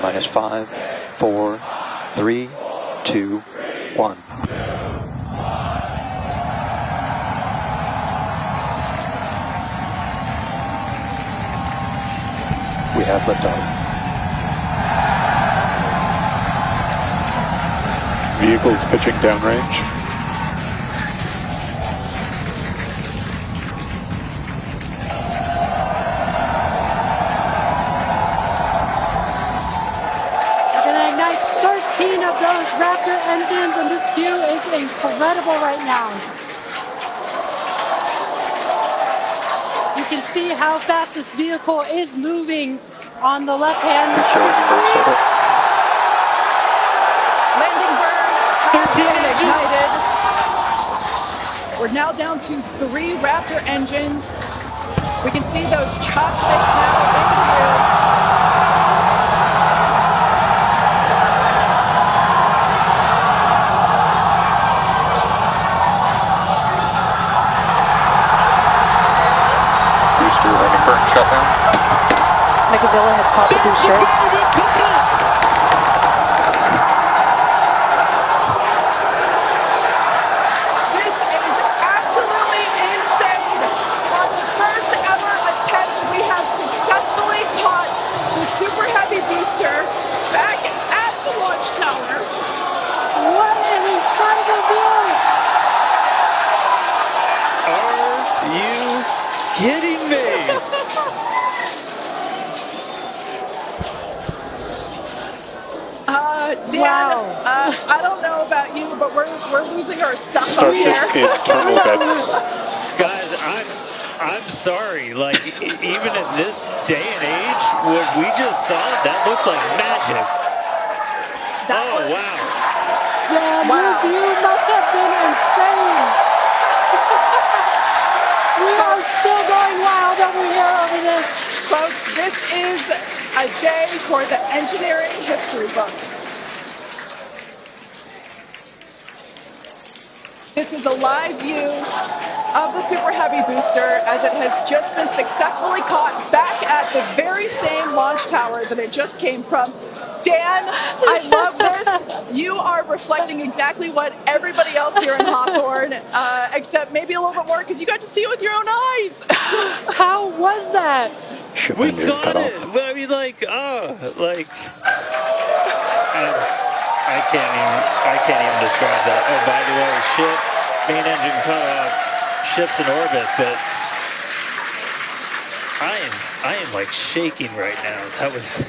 minus 5, 4, 3, 2, 1. We have liftoff. Vehicles pitching downrange. We're going to ignite 13 of those Raptor engines, and this view is incredible right now. You can see how fast this vehicle is moving on the left-hand screen. Landing burn has been ignited. We're now down to 3 Raptor engines. We can see those chopsticks now in the air. Booster having burn shutdown. Megavilla has popped the booster. This is absolutely insane. On the first ever attempt, we have successfully caught the Super Heavy booster back at the launch tower. What an incredible view! Are you kidding me? Dan, Wow. I don't know about you, but we're losing our stuff up Starship here. is terminal dead. Guys, I'm sorry. Like, even in this day and age, what we just saw, that looked like magic. Oh, wow. Dan, Wow. your view must have been insane. We are still going wild over here over this. Folks, this is a day for the engineering history books. This is a live view of the Super Heavy booster as it has just been successfully caught back at the very same launch tower that it just came from. Dan, I love this. You are reflecting exactly what everybody else here in Hawthorne, except maybe a little bit more because you got to see it with your own eyes. How was that? Ship We engine got cut it. off. Well, I mean, like, I can't even describe that. Oh, by the way, ship, main engine cut off, ship's in orbit, but I am like shaking right now. That was